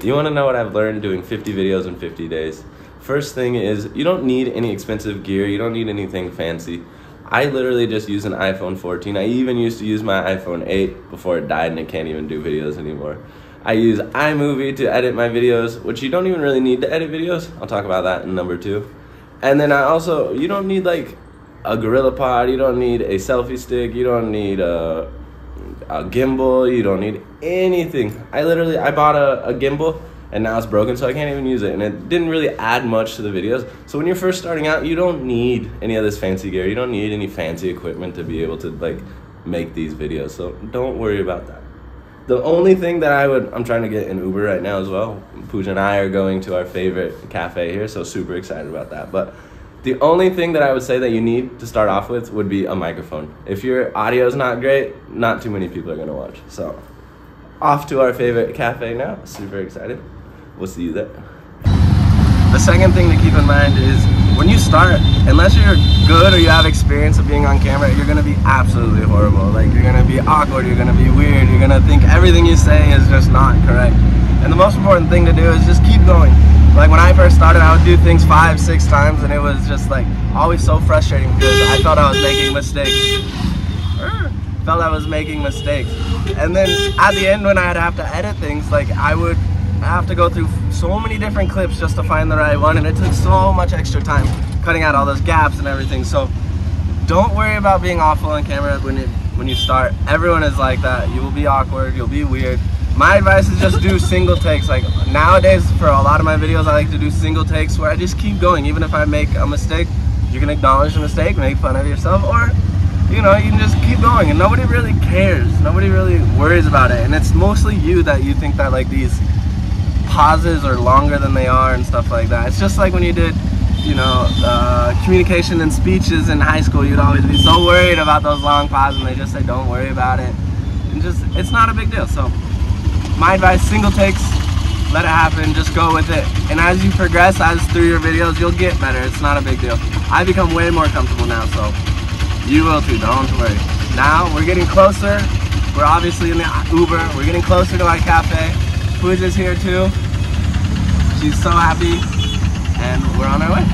You want to know what I've learned doing 50 videos in 50 days? First thing is, you don't need any expensive gear. You don't need anything fancy. I literally just use an iPhone 14. I even used to use my iPhone 8 before it died and it can't even do videos anymore. I use iMovie to edit my videos, which you don't even really need to edit videos. I'll talk about that in number 2. And then you don't need like a GorillaPod, you don't need a selfie stick, you don't need a gimbal, you don't need anything. I bought a gimbal and now it's broken, so I can't even use it, and it didn't really add much to the videos. So when you're first starting out, you don't need any of this fancy gear, you don't need any fancy equipment to be able to like make these videos, so don't worry about that. The only thing that I'm trying to get an Uber right now as well. Pooja and I are going to our favorite cafe here, so super excited about that. But the only thing that I would say that you need to start off with would be a microphone. If your audio is not great, not too many people are gonna watch. So off to our favorite cafe now, super excited. We'll see you there. The second thing to keep in mind is when you start, unless you're good or you have experience of being on camera, you're gonna be absolutely horrible. Like, you're gonna be awkward, you're gonna be weird, you're gonna think everything you say is just not correct. And the most important thing to do is just keep going. Like when I first started, I would do things 5-6 times and it was just like always so frustrating because I felt I was making mistakes. And then at the end when I'd have to edit things, like I would have to go through so many different clips just to find the right one, and it took so much extra time cutting out all those gaps and everything. So don't worry about being awful on camera when you start. Everyone is like that. You will be awkward, you'll be weird. My advice is just do single takes. Like nowadays, for a lot of my videos, I like to do single takes where I just keep going. Even if I make a mistake, you can acknowledge the mistake, make fun of yourself, or you know, you can just keep going, and nobody really cares. Nobody really worries about it, and it's mostly you that you think that like these pauses are longer than they are and stuff like that. It's just like when you did, you know, communication and speeches in high school, you'd always be so worried about those long pauses, and they just say don't worry about it, and just it's not a big deal. So my advice, single takes, let it happen, just go with it. And as you progress through your videos, you'll get better. It's not a big deal. I become way more comfortable now, so you will too, don't worry. Now we're getting closer. We're obviously in the Uber. We're getting closer to our cafe. Pooja's here too. She's so happy, and we're on our way.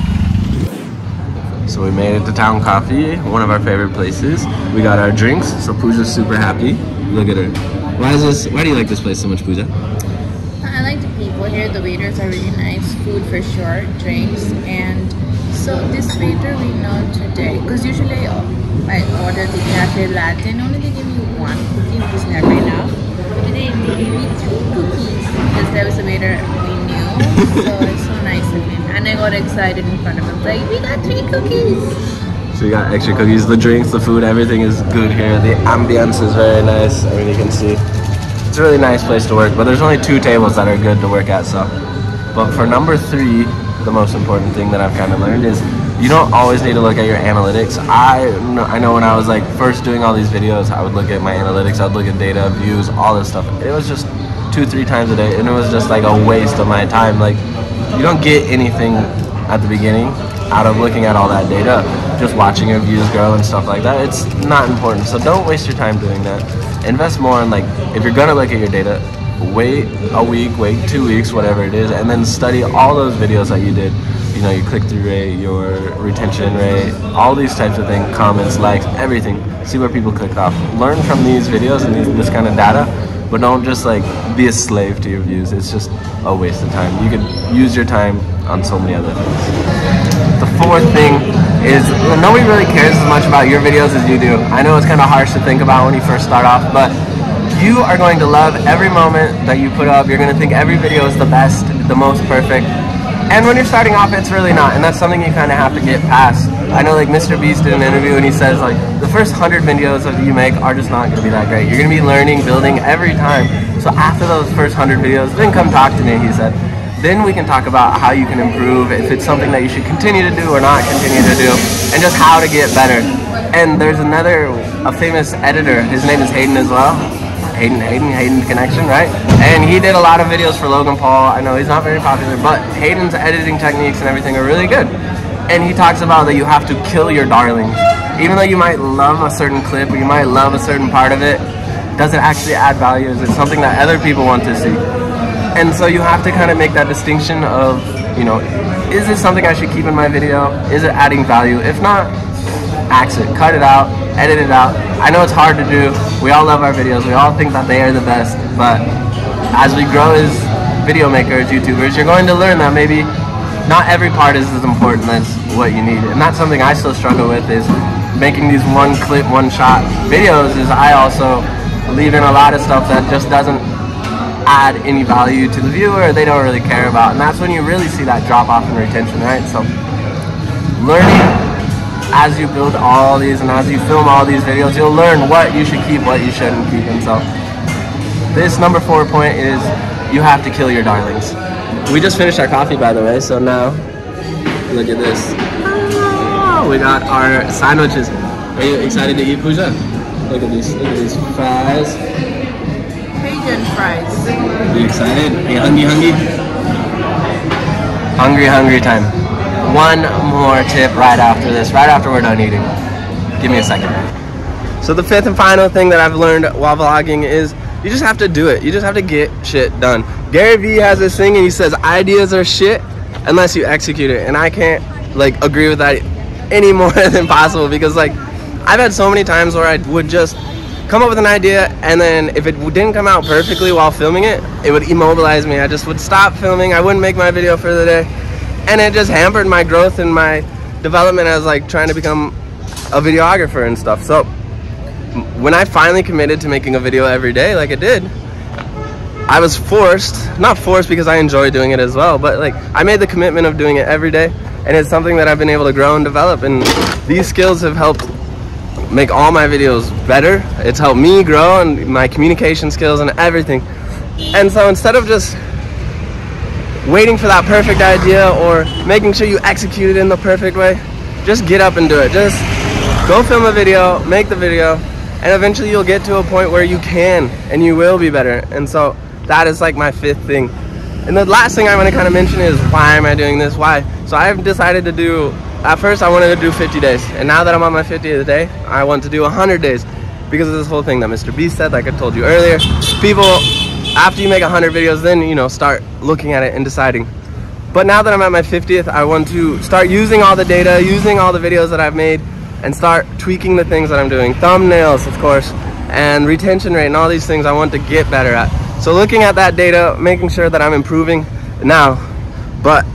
So we made it to Town Coffee, one of our favorite places. We got our drinks, so Pooja's super happy. Look at her. Why do you like this place so much, Pooja? I like the people here. The waiters are really nice. Food for sure, drinks, and so this waiter we know today, because usually I order the cafe latte and only they give me one cookie, which is never enough. Today they gave me 2 cookies because there was a waiter we knew, so it's so nice of him. And I got excited in front of him, like, we got 3 cookies. So you got extra cookies, the drinks, the food, everything is good here. The ambience is very nice. I mean, you can see it's a really nice place to work, but there's only 2 tables that are good to work at. So, but for number 3, the most important thing that I've kind of learned is you don't always need to look at your analytics. I know when I was like first doing all these videos, I would look at my analytics, I'd look at data, views, all this stuff. It was just 2-3 times a day, and it was just like a waste of my time. Like, you don't get anything at the beginning out of looking at all that data, just watching your views grow and stuff like that. It's not important, so don't waste your time doing that. Invest more in, like, if you're gonna look at your data, wait a week, wait 2 weeks, whatever it is, and then study all those videos that you did. You know, your click-through rate, your retention rate, all these types of things, comments, likes, everything. See where people clicked off. Learn from these videos and this kind of data, but don't just like be a slave to your views. It's just a waste of time. You could use your time on so many other things. The 4th thing is nobody really cares as much about your videos as you do. I know it's kind of harsh to think about when you first start off, but you are going to love every moment that you put up. You're going to think every video is the best, the most perfect. And when you're starting off, it's really not, and that's something you kind of have to get past. I know like Mr. Beast did an interview and he says like the first 100 videos that you make are just not going to be that great. You're going to be learning, building every time. So after those first 100 videos, then come talk to me, he said. Then we can talk about how you can improve, if it's something that you should continue to do or not continue to do, and just how to get better. And there's a famous editor, his name is Hayden as well. Hayden Connection, right? And he did a lot of videos for Logan Paul. I know he's not very popular, but Hayden's editing techniques and everything are really good. And he talks about that you have to kill your darlings. Even though you might love a certain clip or you might love a certain part of it, does it actually add value? Is it something that other people want to see? And so you have to kind of make that distinction of, you know, is this something I should keep in my video? Is it adding value? If not, axe it, cut it out, edit it out. I know it's hard to do. We all love our videos. We all think that they are the best, but as we grow as video makers, YouTubers, you're going to learn that maybe not every part is as important as what you need. And that's something I still struggle with, is making these one clip, one shot videos. Is I also leave in a lot of stuff that just doesn't add any value to the viewer, they don't really care about, and that's when you really see that drop off in retention, right? So learning as you build all these and as you film all these videos, you'll learn what you should keep, what you shouldn't keep. And so this number 4 point is you have to kill your darlings. We just finished our coffee, by the way, so now look at this. Oh, we got our sandwiches. Are you excited to eat, Pooja? Look at these fries. Cajun fries. Are you excited? Are you hungry? Hungry time. One more tip right after this, right after we're done eating. Give me a second. So the fifth and final thing that I've learned while vlogging is you just have to do it. You just have to get shit done. Gary Vee has this thing and he says ideas are shit unless you execute it. And I can't like agree with that any more than possible, because like I've had so many times where I would just come up with an idea, and then if it didn't come out perfectly while filming it, it would immobilize me. I just would stop filming. I wouldn't make my video for the day, and it just hampered my growth and my development as like trying to become a videographer and stuff. So when I finally committed to making a video every day like I did, I was not forced because I enjoy doing it as well, but like I made the commitment of doing it every day, and it's something that I've been able to grow and develop, and these skills have helped make all my videos better. It's helped me grow and my communication skills and everything. And so instead of just waiting for that perfect idea or making sure you execute it in the perfect way, just get up and do it. Just go film a video, make the video, and eventually you'll get to a point where you can and you will be better. And so that is like my fifth thing. And the last thing I want to kind of mention is, why am I doing this? Why? So I've decided to do, at first I wanted to do 50 days, and now that I'm on my 50th day, I want to do 100 days because of this whole thing that Mr. Beast said, like I told you earlier. People, after you make 100 videos, then, you know, start looking at it and deciding. But now that I'm at my 50th, I want to start using all the data, using all the videos that I've made, and start tweaking the things that I'm doing. Thumbnails, of course, and retention rate and all these things I want to get better at. So looking at that data, making sure that I'm improving now. But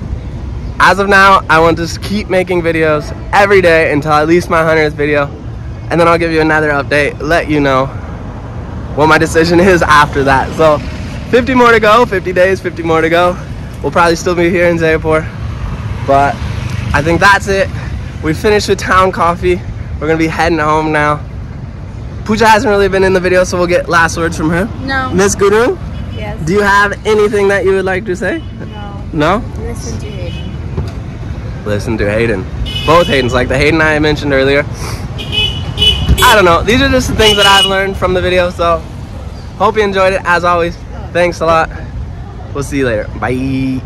as of now, I want to keep making videos every day until at least my 100th video, and then I'll give you another update, let you know what my decision is after that. So 50 more to go, 50 days, 50 more to go. We'll probably still be here in Jaipur, but I think that's it. We finished with town coffee. We're gonna be heading home now. Pooja hasn't really been in the video, so we'll get last words from her. No. Miss Guru? Yes. Do you have anything that you would like to say? No. No? Listen to Hayden. Listen to Hayden. Both Haydens, like the Hayden I mentioned earlier. I don't know. These are just the things that I've learned from the video, so hope you enjoyed it. As always, thanks a lot. We'll see you later. Bye.